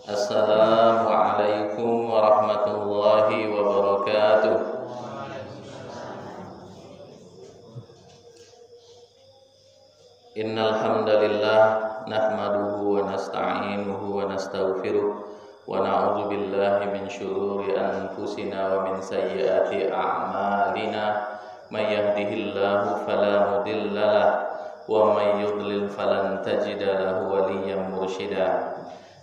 Assalamualaikum warahmatullahi wabarakatuh. Innal hamdalillah nahmaduhu wa nasta'inuhu wa nastaghfiruh wa na'udzu billahi min shururi anfusina wa min sayyiati a'malina. May yahdihillahu fala mudilla lahu wa may yudlil falan tajida lahu waliyyan mursyida.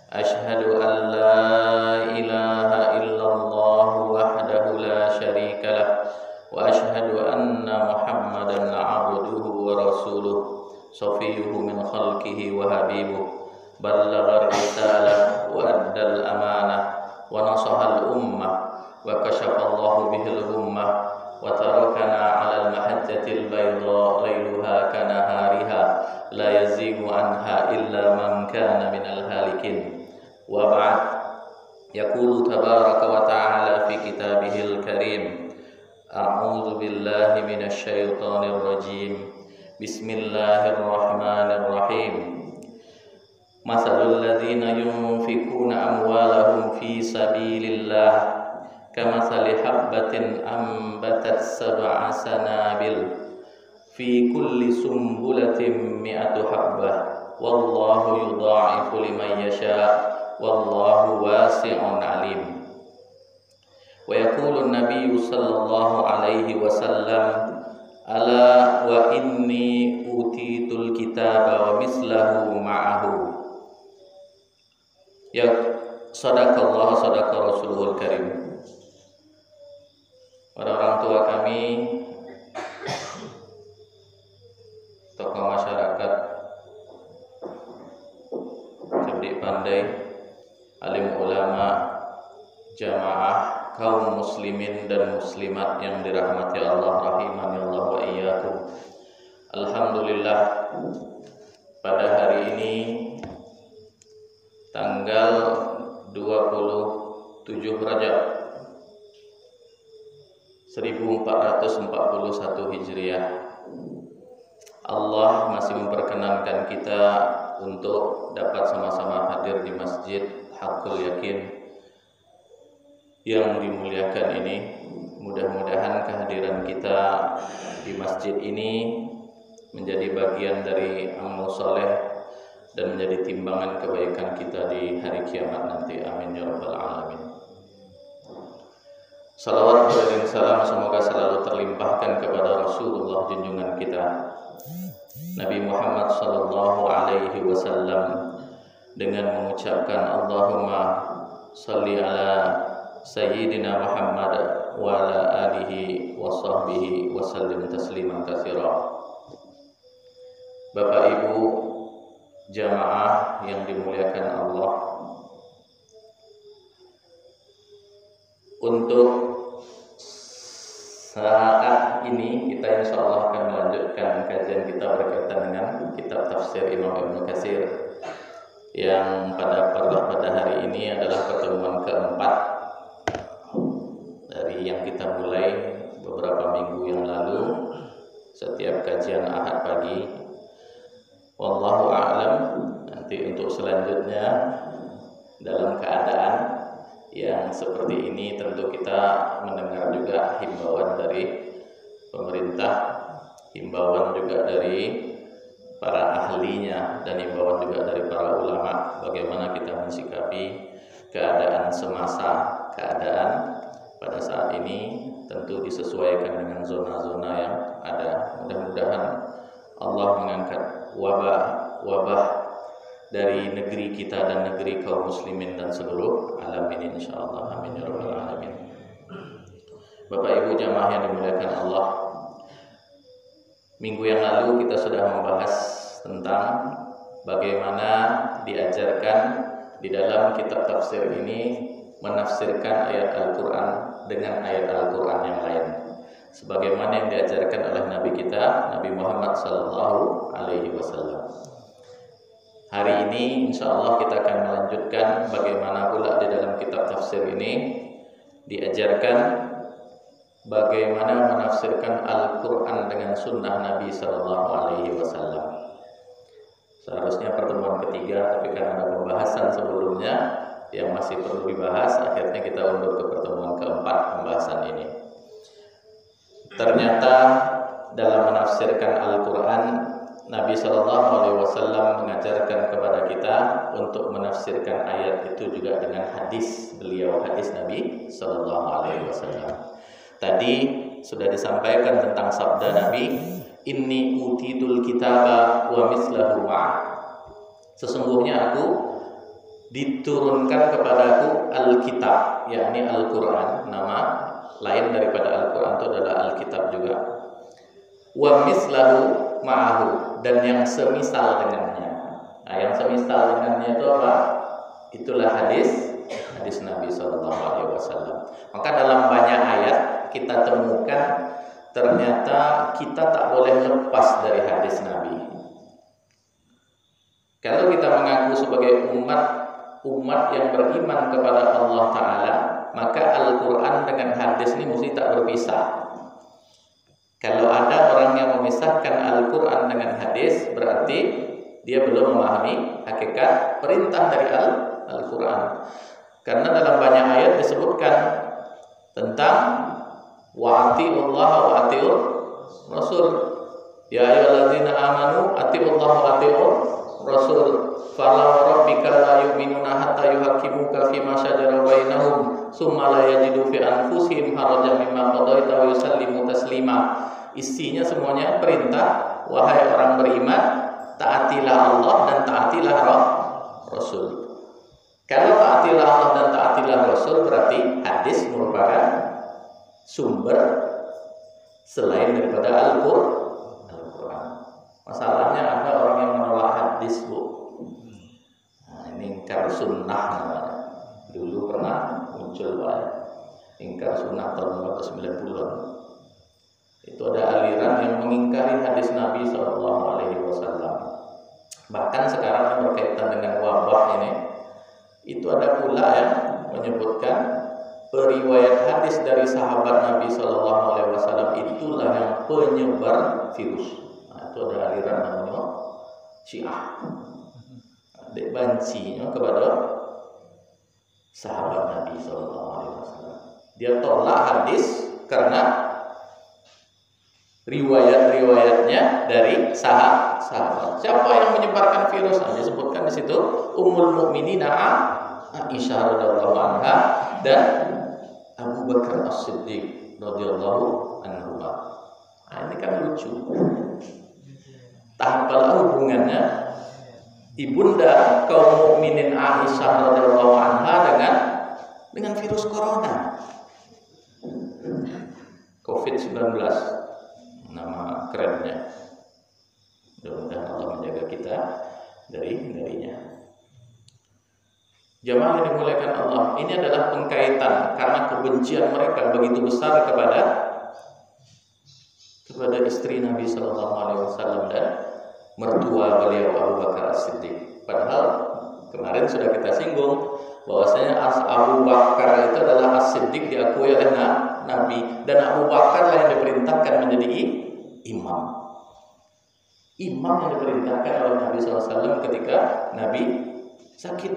Ashhadu an la ilaha illallah wahdahu la syarika lah wa ashhadu anna Muhammadan abduhu wa rasuluh safiyuhu min khalqihi wa habibuh ballagha risalah wa addal amanah wa nasaha al ummah wa kashafa Allahu bihil ummah wa tarakana 'alal mahajjatil bayda lailuha kanahariha la yazigu anha illa man kana minal halikin. Wa ba'd, yaqulu tabaraka wa ta'ala fi kitabihil karim, a'udzu billahi minasy syaithanir rajim. Bismillahirrahmanirrahim. Masalul ladzina yunfikuna amwalahum fi sabilillah kamathali habbatin ambatat sab'a sanabil fi kulli sumbulatin mi'atu habbah wallahu yudha'ifu liman yasha' wallahu wasi'un alim. Wa yaqulu an-nabiyyu sallallahu alaihi wasallam, ala wa inni utitul kitaba wa mislahu ma'ahu. Ya sadaqallah sadaqa rasulul karim. Para orang tua kami, tokoh masyarakat, cerdik pandai, alim ulama, jamaah, kaum muslimin dan muslimat yang dirahmati Allah rahimani Allah wa iyyakum. Alhamdulillah, pada hari ini tanggal 27 Rajab 1441 Hijriah, Allah masih memperkenankan kita untuk dapat sama-sama hadir di Masjid Haqqul Yakin yang dimuliakan ini. Mudah-mudahan kehadiran kita di masjid ini menjadi bagian dari amal soleh dan menjadi timbangan kebaikan kita di hari kiamat nanti. Amin ya rabbal alamin. Salawat dan salam semoga selalu terlimpahkan kepada Rasulullah junjungan kita Nabi Muhammad sallallahu alaihi wasallam dengan mengucapkan Allahumma shalli ala sayyidina Muhammad wa ala alihi wa sahbihi wa sallim tasliman katsira. Bapak Ibu jamaah yang dimuliakan Allah, untuk saat ini kita insyaallah akan melanjutkan kajian kita berkaitan dengan kitab tafsir Imam Ibnu Katsir yang pada hari ini adalah pertemuan keempat dari yang kita mulai beberapa minggu yang lalu setiap kajian Ahad pagi. Wallahu a'lam. Nanti untuk selanjutnya dalam keadaan yang seperti ini tentu kita mendengar juga himbauan dari pemerintah, himbauan juga dari para ahlinya, dan himbauan juga dari para ulama bagaimana kita mensikapi keadaan semasa, keadaan pada saat ini tentu disesuaikan dengan zona-zona yang ada. Mudah-mudahan Allah mengangkat wabah dari negeri kita dan negeri kaum muslimin dan seluruh alam ini insyaallah. Amin ya rabbal alamin. Bapak Ibu jamaah yang dimuliakan Allah, minggu yang lalu kita sudah membahas tentang bagaimana diajarkan di dalam kitab tafsir ini menafsirkan ayat Al-Quran dengan ayat Al-Quran yang lain, sebagaimana yang diajarkan oleh Nabi kita Nabi Muhammad sallallahu alaihi wasallam. Hari ini insya Allah kita akan melanjutkan bagaimana pula di dalam kitab tafsir ini diajarkan bagaimana menafsirkan Al-Quran dengan sunnah Nabi Sallallahu Alaihi Wasallam. Seharusnya pertemuan ketiga, tapi karena ada pembahasan sebelumnya, yang masih perlu dibahas, akhirnya kita undur ke pertemuan keempat pembahasan ini. Ternyata dalam menafsirkan Al-Quran, Nabi SAW mengajarkan kepada kita untuk menafsirkan ayat itu juga dengan hadis beliau, hadis Nabi SAW. Tadi sudah disampaikan tentang sabda Nabi, inni utitul kitaba wa mislahu ma'ah. Sesungguhnya aku diturunkan kepadaku Alkitab, yakni Al-Quran. Nama lain daripada Al-Quran itu adalah Alkitab juga. Wa mislahu ma'ahu, dan yang semisal dengannya. Nah, yang semisal dengannya itu apa? Itulah hadis Nabi SAW. Maka dalam banyak ayat kita temukan ternyata kita tak boleh lepas dari hadis Nabi. Kalau kita mengaku sebagai umat yang beriman kepada Allah Ta'ala, maka Al-Quran dengan hadis ini mesti tak berpisah. Kalau ada orang yang memisahkan Al-Quran dengan hadis, berarti dia belum memahami hakikat perintah dari Al-Quran. Karena dalam banyak ayat disebutkan tentang wa'ati'ullah wa ati'ur Rasul. Ya ayyuhalladzina amanu ati'ullah wa ati'ur Rasul. Fala rabbika la yu'minuna hatta yuhaqqimuka fima shajara bainahum tsumma la yajidu fi anfusihim harajan mimma qadaita wa yusallimu taslima. Isinya semuanya perintah, wahai orang beriman, taatilah Allah dan taatilah Rasul. Kalau taatilah Allah dan taatilah Rasul, berarti hadis merupakan sumber selain daripada Al-Quran. Masalahnya ada orang yang menolak hadis, Bu. Nah, ini ingkar sunnah namanya. Dulu pernah muncul ingkar sunnah tahun 1990-an. Itu ada aliran yang mengingkari hadis Nabi SAW. Bahkan sekarang yang berkaitan dengan wabah ini, itu ada pula yang menyebutkan periwayat hadis dari sahabat Nabi SAW itulah yang penyebar virus. Nah, itu ada aliran namanya Syiah. Dek bancinya kepada sahabat Nabi SAW. Dia tolak hadis karena riwayat-riwayatnya dari sahabat. Siapa yang menyebarkan virus? Nah, disebutkan di situ Ummul Mukminin Aisyah radhiyallahu anha dan Abu Bakar As-Siddiq radhiyallahu anhu. Nah, ini kan lucu. Tak apalah hubungannya ibunda kaum mukminin Aisyah radhiyallahu anha dengan virus corona, COVID-19. Nama kerennya. Mudah-mudahan Allah menjaga kita darinya. Jamaah yang dimuliakan Allah, ini adalah pengkaitan karena kebencian mereka begitu besar kepada istri Nabi SAW dan mertua beliau Abu Bakar As-Siddiq. Padahal kemarin sudah kita singgung bahwasanya Abu Bakar itu adalah As-Siddiq diakui oleh Nabi, dan Abu Bakar yang diperintahkan menjadi imam yang diperintahkan oleh Nabi SAW ketika Nabi sakit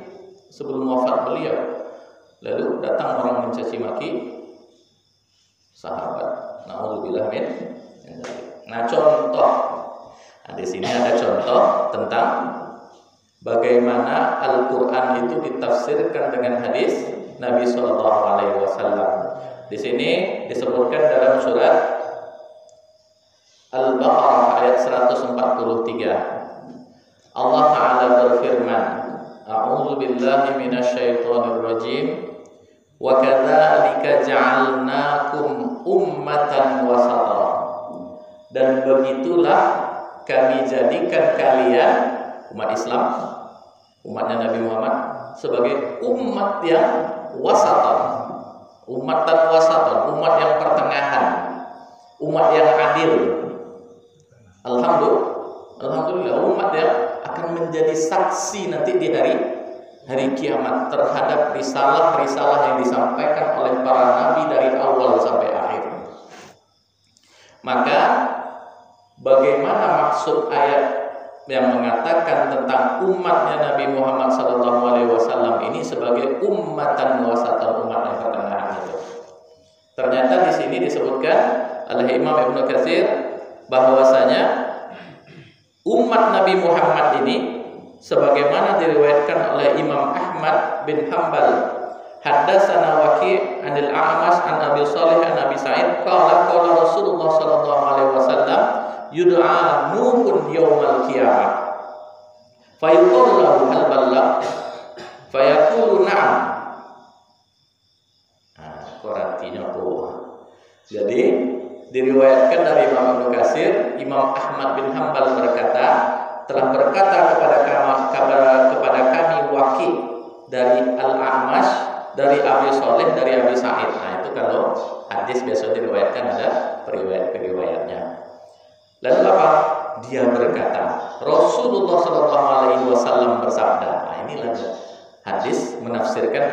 sebelum wafat beliau. Lalu datang orang mencaci maki sahabat. Na'udzubillah min dzalik. Nah, contoh. Nah, di sini ada contoh tentang bagaimana Al-Quran itu ditafsirkan dengan hadis Nabi SAW. Di sini disebutkan dalam surat Al-Baqarah ayat 143. Allah Ta'ala berfirman, A'udzu billahi minasyaitonir rajim. Wa kadzalika ja'alnakum ummatan wasata. Dan begitulah kami jadikan kalian umat Islam, umatnya Nabi Muhammad, sebagai umat yang wasatan. Umatan wasatan, umat yang pertengahan, umat yang adil. Alhamdulillah, umat yang akan menjadi saksi nanti di hari kiamat terhadap risalah-risalah yang disampaikan oleh para nabi dari awal sampai akhir. Maka bagaimana maksud ayat yang mengatakan tentang umatnya Nabi Muhammad SAW ini sebagai ummatan wasatan, umat yang pertengahan itu. Ternyata di sini disebutkan oleh Imam Ibnu Katsir bahwasanya umat Nabi Muhammad ini sebagaimana diriwayatkan oleh Imam Ahmad bin Hanbal, haddatsana Waqi' anil A'mash an Abi Shalih an Abi Sa'id qala Rasulullah sallallahu alaihi wasallam yud'a Nuhun yaumal qiyamah fayuqalu lahu hal balagh fayaqulu na'am. Artinya apa? Jadi diriwayatkan dari Imam Ibnu Katsir, Imam Ahmad bin Hanbal berkata, telah berkata kepada kami Waqi' dari Al-A'mash, dari Abi Shalih, dari Abi Sa'id. Nah, itu kalau hadis biasa diriwayatkan ada periwayat-periwayatnya. Lalu apa? Dia berkata, Rasulullah SAW bersabda. Nah, inilah hadis menafsirkan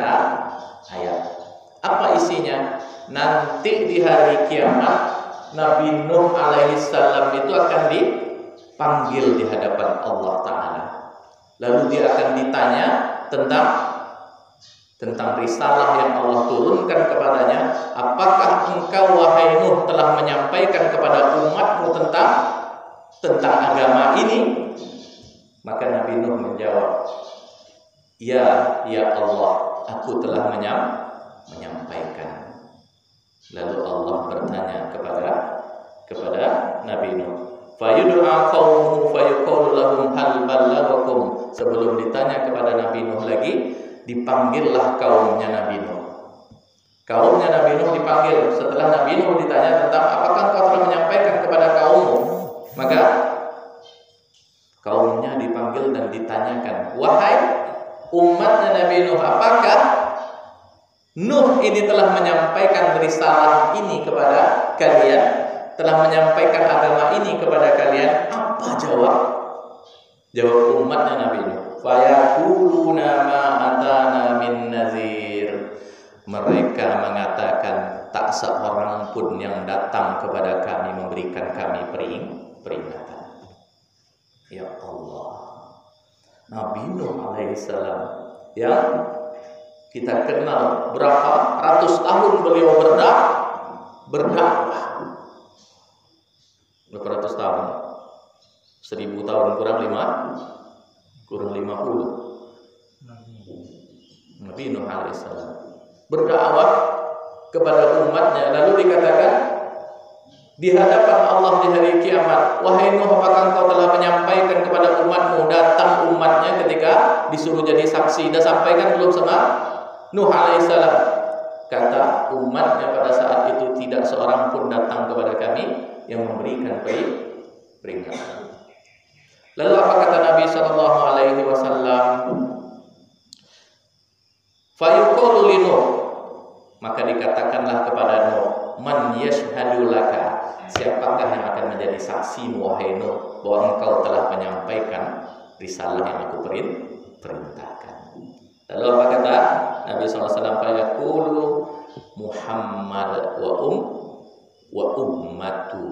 ayat. Apa isinya? Nanti di hari kiamat Nabi Nuh alaihissalam itu akan dipanggil di hadapan Allah Ta'ala. Lalu dia akan ditanya tentang risalah yang Allah turunkan kepadanya. Apakah engkau wahai Nuh telah menyampaikan kepada umatmu tentang agama ini? Maka Nabi Nuh menjawab, ya Allah, aku telah menyampaikan. Lalu Allah bertanya kepada Nabi Nuh, fayud'a qaumuhu fayuqalu lahum hal ballaghakum. Sebelum ditanya kepada Nabi Nuh lagi, dipanggillah kaumnya Nabi Nuh. Kaumnya Nabi Nuh dipanggil. Setelah Nabi Nuh ditanya tentang apakah engkau telah menyampaikan kepada kaummu, maka kaumnya dipanggil dan ditanyakan, wahai umatnya Nabi Nuh, apakah Nuh ini telah menyampaikan risalah ini kepada kalian, telah menyampaikan agama ini kepada kalian? Apa jawab umatnya Nabi Nuh? Fayaquluna ma atana min nazir. Mereka mengatakan, tak seorang pun yang datang kepada kami memberikan kami peringatan. Ya Allah, Nabi Nuh alaihissalam yang kita kenal berapa ratus tahun beliau berdakwah. Berapa ratus tahun? 1000 tahun kurang 50. Nabi Nuh alaihissalam berdakwah kepada umatnya, lalu dikatakan di hadapan Allah di hari kiamat, wahai Nuh, apakah engkau telah menyampaikan kepada umatmu? Datang umatnya ketika disuruh jadi saksi, dah sampaikan belum sama Nuh alaihissalam? Kata umatnya pada saat itu, tidak seorang pun datang kepada kami yang memberikan peringatan. Lalu apa kata Nabi sallallahu alaihi wasallam? Fayuqalu li Nuh, maka dikatakanlah kepada Nuh, man yashhadu laka, siapakah yang akan menjadi saksi wahai Nuh bahwa engkau telah menyampaikan risalah yang aku perintahkan. Lalu apa kata Nabi SAW? Fayaqulu Muhammad wa ummatu.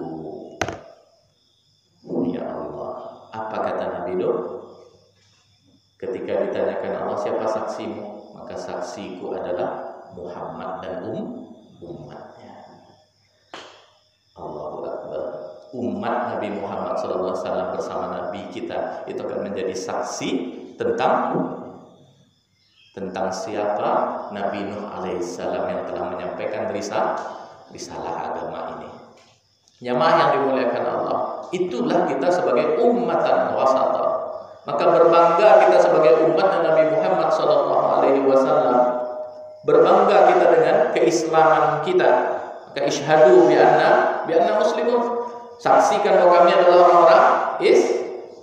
Ya Allah, apa kata Nabi Nuh? Ketika ditanyakan Allah, siapa saksimu? Maka saksiku adalah Muhammad dan umatnya. Allahu Akbar. Umat Nabi Muhammad SAW bersama Nabi kita itu akan menjadi saksi tentang siapa Nabi Nuh alaihissalam yang telah menyampaikan risalah agama ini. Jamaah yang dimuliakan Allah, itulah kita sebagai ummatan wasata. Maka berbangga kita sebagai umat Nabi Muhammad SAW. Berbangga kita dengan keislaman kita. Maka isyhadu bi anna muslimun. Saksikan bahwa kami adalah orang-orang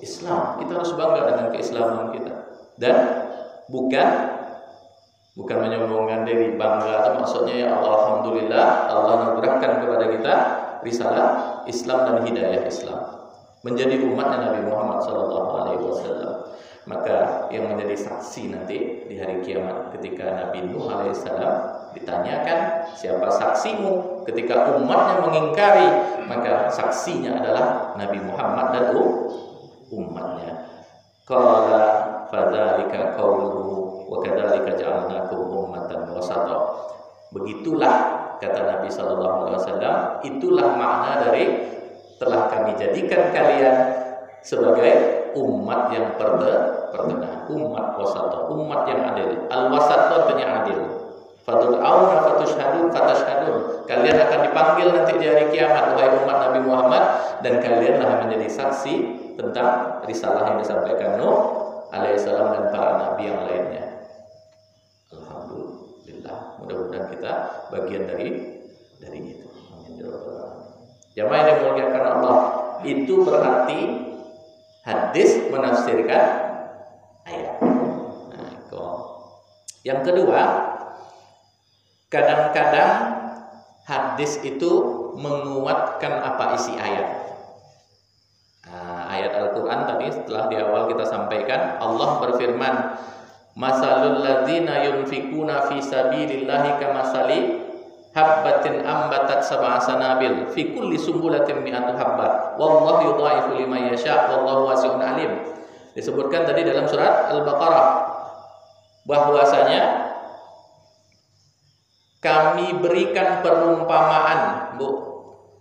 Islam. Kita harus bangga dengan keislaman kita. Dan bukan menyombongkan diri. Bangga itu maksudnya ya Allah, alhamdulillah Allah anugerahkan kepada kita risalah Islam dan hidayah Islam, menjadi umatnya Nabi Muhammad SAW. Maka yang menjadi saksi nanti di hari kiamat ketika Nabi Nuh alaihissalam ditanyakan, siapa saksimu? Ketika umatnya mengingkari, maka saksinya adalah Nabi Muhammad dan umatnya. Qala fadzalika qauluhu wa kadzalika ja'alnakum ummatan wasata. Begitulah kata Nabi sallallahu alaihi wasallam, itulah makna dari telah kami jadikan kalian sebagai umat yang pertengahan, umat wasata, umat yang adil. Al-wasat artinya adil. Fatud'auna fatushhadun fatashhadun. Kalian akan dipanggil nanti di hari kiamat wahai umat Nabi Muhammad, dan kalianlah menjadi saksi tentang risalah yang disampaikan Nuh alaihissalam dan para nabi yang lainnya. Alhamdulillah, mudah-mudahan kita bagian dari itu. Amin ya rabbal alamin. Jamaah yang dimuliakan Allah, itu berarti hadis menafsirkan ayat. Yang kedua, kadang-kadang hadis itu menguatkan apa isi ayat. Ayat Al-Quran tadi setelah di awal kita sampaikan, Allah berfirman, masalul ladzina yunfikuna fi sabilillahi kamasali habbatin ambatat sab'a sanabil fi kulli sumbulatin mi'atu habbah wallahu yudha'ifu liman yasha' wallahu wasi'un alim. Disebutkan tadi dalam surat Al-Baqarah bahwasanya kami berikan perumpamaan,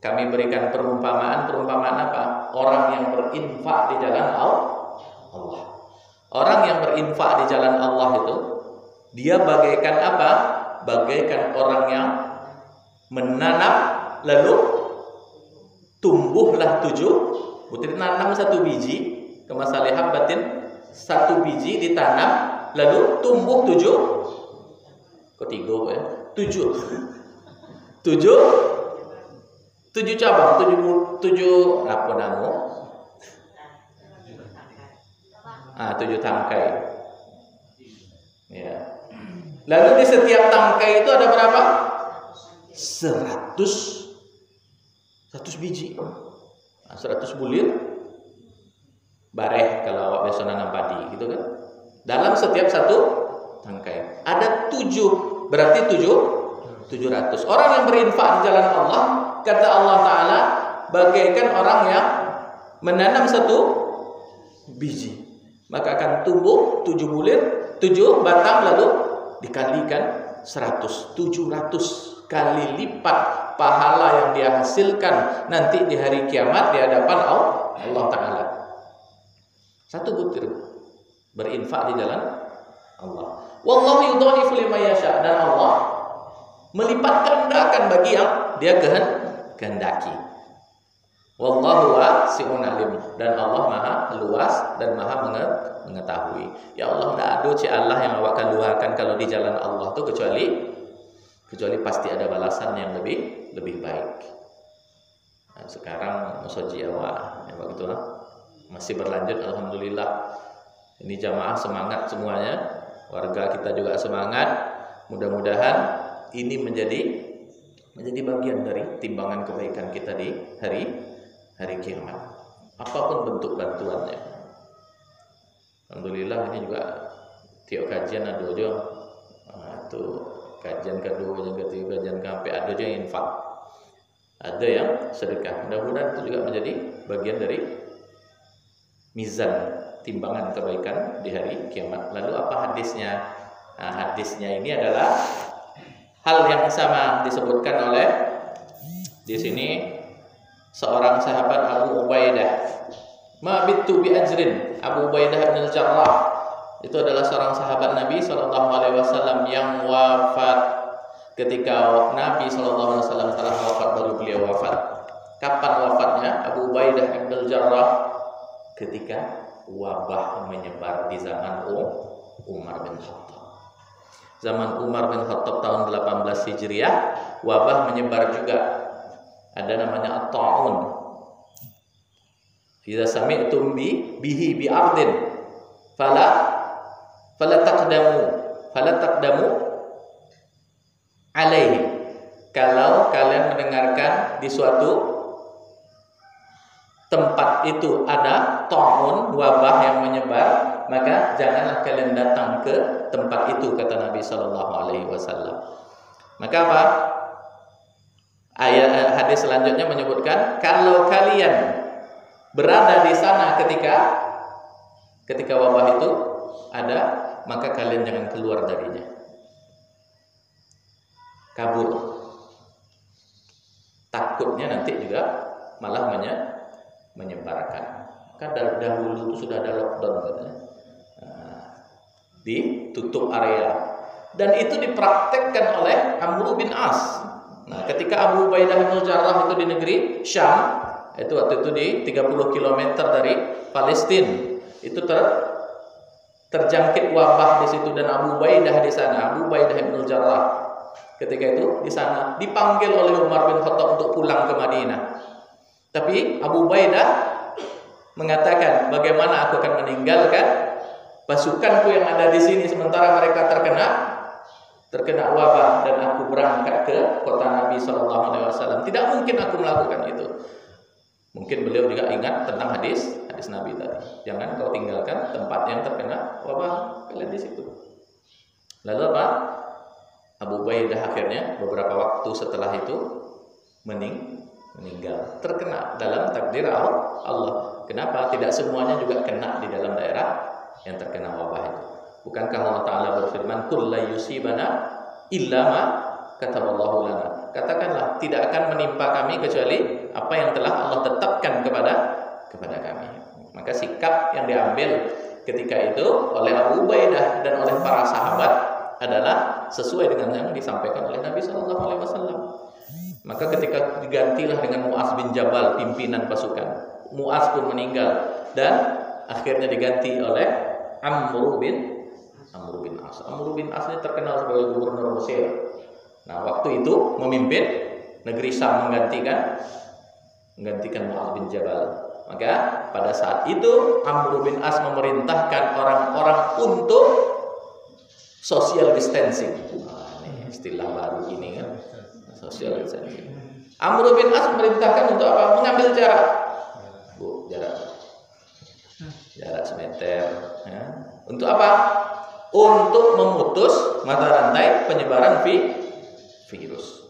kami berikan perumpamaan apa? Orang yang berinfak di jalan Allah. Orang yang berinfak di jalan Allah itu, dia bagaikan apa? Bagaikan orang yang menanam lalu tumbuhlah 7 butir, nanam 1 biji, kemasali habbatin 1 biji ditanam lalu tumbuh 7. Kok 3 ya? 7 cabang, 7 apa namu? 7 tangkai. Ya. Lalu di setiap tangkai itu ada berapa? 100 biji. 100 bulir bareh kalau awak biasa nanam padi gitu kan. Dalam setiap 1 tangkai ada 7, berarti 700. Orang yang berinfak di jalan Allah, kata Allah Ta'ala, bagaikan orang yang menanam 1 biji, maka akan tumbuh 7 bulir, 7 batang, lalu dikalikan 100, 700 kali lipat pahala yang dia hasilkan nanti di hari kiamat di hadapan Allah Ta'ala. 1 butir berinfak di jalan Allah. Wallahu yudha'ifu liman yasha', dan Allah melipat gandakan bagi yang dia kehendaki. Wallahu wasi'un alim, dan Allah maha luas dan maha mengetahui. Ya Allah, tidak ada Allah yang awak akan luahkan kalau di jalan Allah itu kecuali pasti ada balasan yang lebih baik. Nah, sekarang musoji awak ya begitu masih berlanjut, alhamdulillah. Ini jamaah semangat semuanya, warga kita juga semangat. Mudah-mudahan ini menjadi bagian dari timbangan kebaikan kita di hari kiamat, apapun bentuk bantuannya. Alhamdulillah, ini juga tiap kajian ada aja itu kajian kedua, yang ketiga, kajian keempat, ada aja yang infak, ada yang sedekah. Mudah-mudahan itu juga menjadi bagian dari mizan timbangan kebaikan di hari kiamat. Lalu apa hadisnya? Nah, hadisnya ini adalah hal yang sama disebutkan oleh di sini seorang sahabat Abu Ubaidah. Ma bitu bi ajrin. Abu Ubaidah bin Al-Jarrah itu adalah seorang sahabat Nabi sallallahu alaihi wasallam yang wafat ketika Nabi sallallahu alaihi wasallam telah wafat, baru beliau wafat. Kapan wafatnya Abu Ubaidah bin Al-Jarrah? Ketika wabah menyebar di zaman Umar bin Khattab. Zaman Umar bin Khattab tahun 18 Hijriah, wabah menyebar juga. Ada namanya at-ta'un. Idza sami'tum bihi bi ardin fala taqdamu alaihi. Kalau kalian mendengarkan di suatu tempat itu ada ta'un, wabah yang menyebar, maka janganlah kalian datang ke tempat itu, kata Nabi sallallahu alaihi wasallam. Maka apa? Hadis selanjutnya menyebutkan, kalau kalian berada di sana ketika Ketika wabah itu ada, maka kalian jangan keluar darinya. Kabur. Takutnya nanti juga malah menyebarkan. Karena dahulu itu sudah ada lockdown katanya. Ditutup area. Dan itu dipraktekkan oleh Amr bin As. Nah, ketika Abu Ubaidah bin Jarrah itu di negeri Syam, itu waktu itu di 30 km dari Palestina, itu terjangkit wabah di situ, dan Abu Ubaidah di sana, Abu Ubaidah bin Jarrah ketika itu di sana dipanggil oleh Umar bin Khattab untuk pulang ke Madinah. Tapi Abu Ubaidah mengatakan, bagaimana aku akan meninggalkan pasukanku yang ada di sini sementara mereka terkena wabah, dan aku berangkat ke kota Nabi SAW. Tidak mungkin aku melakukan itu. Mungkin beliau juga ingat tentang hadis Nabi tadi. Jangan kau tinggalkan tempat yang terkena wabah, kalian di situ. Lalu apa? Abu Ubaidah akhirnya beberapa waktu setelah itu meninggal, terkena dalam takdir Allah. Kenapa? Tidak semuanya juga kena di dalam daerah yang terkena wabah itu. Bukankah Allah Ta'ala berfirman, "Qul la yusibana illa ma kataballahu lana." Katakanlah, tidak akan menimpa kami kecuali apa yang telah Allah tetapkan kepada kami. Maka sikap yang diambil ketika itu oleh Abu Ubaidah dan oleh para sahabat adalah sesuai dengan yang disampaikan oleh Nabi SAW. Maka ketika digantilah dengan Mu'az bin Jabal pimpinan pasukan, Mu'az pun meninggal dan akhirnya diganti oleh Amr bin As. Amr bin As ini terkenal sebagai gubernur Mesir. Nah, waktu itu memimpin negeri Syam menggantikan Mu'az bin Jabal. Maka pada saat itu Amr bin As memerintahkan orang-orang untuk social distancing. Ini istilah baru ini kan, social distancing. Amr bin As memerintahkan untuk apa? Mengambil jarak. Jarak semeter. Ya. Untuk apa? Untuk memutus mata rantai penyebaran virus.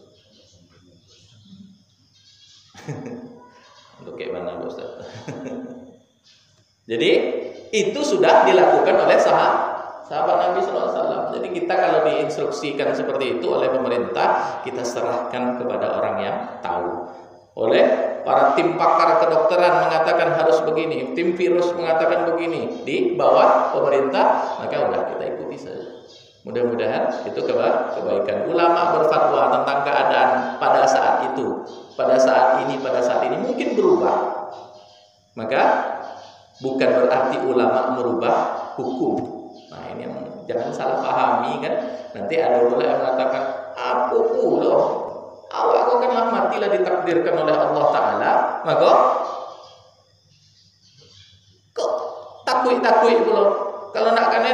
Untuk kayak mana Ustaz? Jadi itu sudah dilakukan oleh sahabat Nabi SAW. Jadi kita kalau diinstruksikan seperti itu oleh pemerintah, kita serahkan kepada orang yang tahu. Oleh para tim pakar kedokteran mengatakan harus begini, tim virus mengatakan begini, di bawah pemerintah, maka udah kita ikuti saja. Mudah-mudahan itu kebaikan. Ulama berfatwa tentang keadaan pada saat itu, pada saat ini mungkin berubah. Maka bukan berarti ulama merubah hukum. Nah, ini yang jangan salah pahami kan. Nanti ada ulama yang mengatakan, apa pula? Awak kau kanlah matilah ditakdirkan oleh Allah Ta'ala, maka kok takui pula. Kalau nak kanai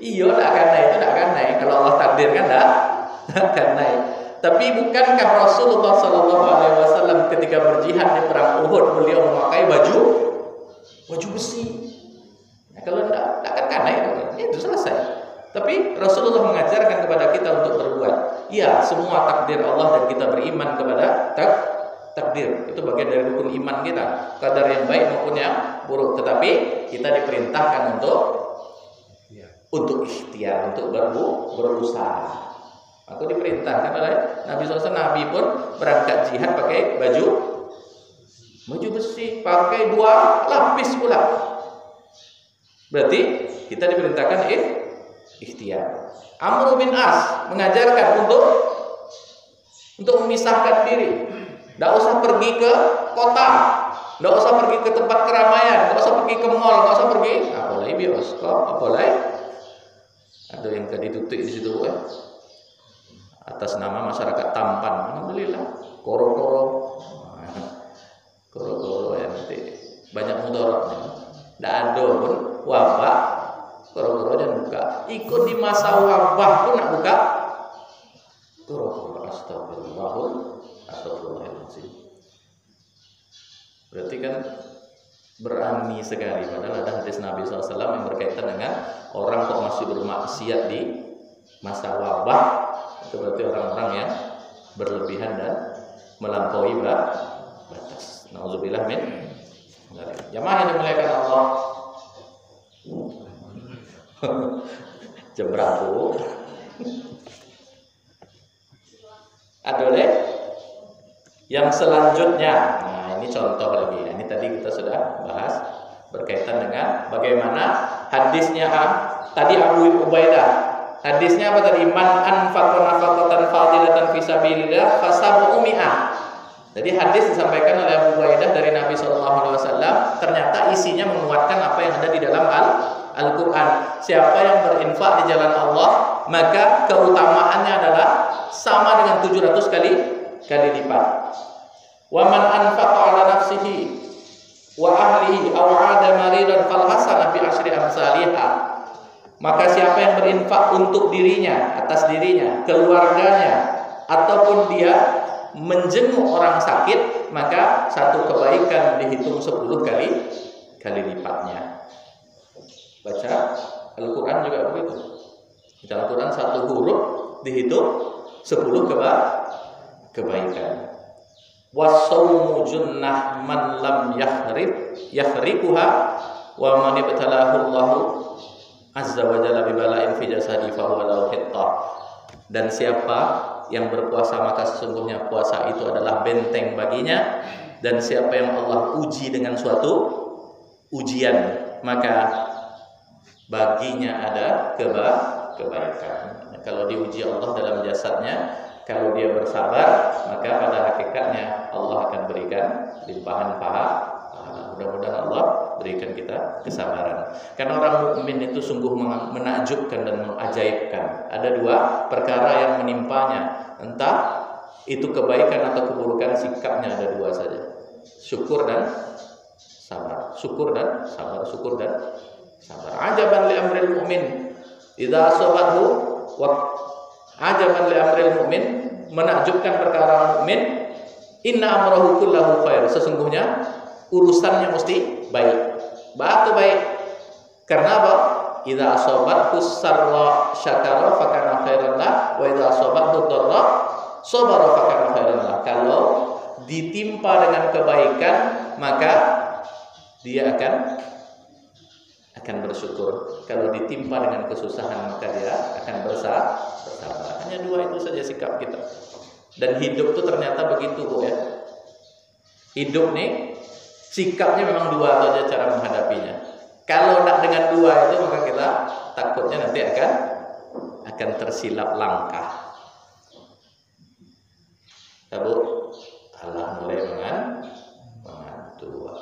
iya nak kanai kalau Allah takdirkan dah kanai. Tapi bukankah Rasulullah SAW ketika berjihad di perang Uhud beliau memakai baju besi? Nah, kalau tidak akan kanai itu selesai. Tapi Rasulullah mengajarkan kepada kita untuk berbuat. Ya, semua takdir Allah dan kita beriman kepada takdir. Itu bagian dari rukun iman kita. Kadar yang baik maupun yang buruk. Tetapi kita diperintahkan untuk ikhtiar, untuk berusaha. Aku diperintahkan oleh Nabi SAW. Nabi pun berangkat jihad pakai baju besi, pakai 2 lapis pula. Berarti kita diperintahkan ikhtiar. Amr bin As mengajarkan untuk memisahkan diri. Tidak usah pergi ke kota, tidak usah pergi ke tempat keramaian, tidak usah pergi ke mall, tidak usah pergi apalagi bioskop, apalagi ada yang ditutup di situ atas nama masyarakat tampan. Alhamdulillah, koro-koro ya, nanti banyak mudaratnya. Tidak ada pun wabah, koro-koro dan buka. Ikut di masa wabah pun nak buka koro-koro. Astagfirullahaladzim. Berarti kan berani sekali. Padahal ada hadis Nabi SAW yang berkaitan dengan orang kok masih bermaksiat di masa wabah. Itu berarti orang-orang yang berlebihan dan melampaui batas. Nauzubillah min dzalik. Jamaah yang dimuliakan Allah, Jam berapa? Adole. Yang selanjutnya, nah ini contoh lagi. Ini tadi kita sudah bahas berkaitan dengan bagaimana hadisnya tadi Abu Ubaidah. Hadisnya apa tadi? Man anfaqa nafaqatan fadilatan fi sabilillah fasabu mi'ah. Jadi hadis disampaikan oleh Abu Ubaidah dari Nabi SAW. Ternyata isinya menguatkan apa yang ada di dalam Al-Quran. Siapa yang berinfak di jalan Allah, maka keutamaannya adalah sama dengan 700 kali lipat. Wa man anfaqa ala nafsihi wa ahlihi aw 'ada maridan fal hasanah bi asyri amsalihah. Maka siapa yang berinfak untuk dirinya, atas dirinya, keluarganya, ataupun dia menjenguk orang sakit, maka satu kebaikan dihitung 10 kali lipatnya. Baca Al-Quran juga begitu. Dalam Al-Quran satu huruf dihitung 10 kebaikan. Wasawmu junnah man lam yahrikuha wa man ibtalahu Allahu azza wa jalla bi bala'in fi jasadi fa huwa lahu hittah. Dan siapa yang berpuasa maka sesungguhnya puasa itu adalah benteng baginya, dan siapa yang Allah uji dengan suatu ujian maka baginya ada kebaikan. Kalau diuji Allah dalam jasadnya, kalau dia bersabar, maka pada hakikatnya Allah akan berikan limpahan pahala. Mudah-mudahan Allah berikan kita kesabaran. Karena orang mukmin itu sungguh menakjubkan dan mengajaibkan. Ada dua perkara yang menimpanya, entah itu kebaikan atau keburukan, sikapnya ada dua saja: syukur dan sabar. Syukur dan sabar. Syukur dan sabar. Ajaban li amril mu'min idza asabathu wa ajaban li amril mu'min, menakjubkan perkara mukmin. Inna amrahu kullahu khair, sesungguhnya urusannya mesti baik. Batu baik. Karena apa? Idza asabathu sarra syakara fa kana khairan lah, wa idza asabathu dharra sabara fa kana khairan lah. Kalau ditimpa dengan kebaikan, maka dia akan bersyukur. Kalau ditimpa dengan kesusahan, maka dia akan bersabar. Hanya dua itu saja sikap kita. Dan hidup itu ternyata begitu, Bu, ya. Hidup nih sikapnya memang dua saja cara menghadapinya. Kalau tidak dengan dua itu, maka kita takutnya nanti akan tersilap langkah. Bu, Allah mulai mengantuk.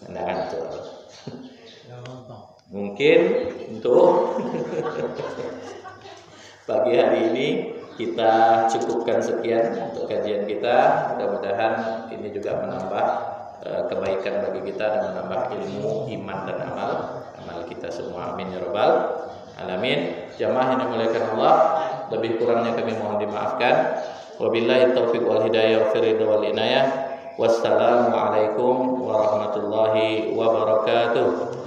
Mengantuk. Mungkin untuk pagi hari ini kita cukupkan sekian untuk kajian kita. Mudah-mudahan ini juga menambah kebaikan bagi kita dan menambah ilmu, iman dan amal kita semua. Amin ya rabbal alamin. Jamaah yang dimuliakan Allah, lebih kurangnya kami mohon dimaafkan. Wabillahi taufiq wal hidayah wal inayah. Wassalamualaikum warahmatullahi wabarakatuh.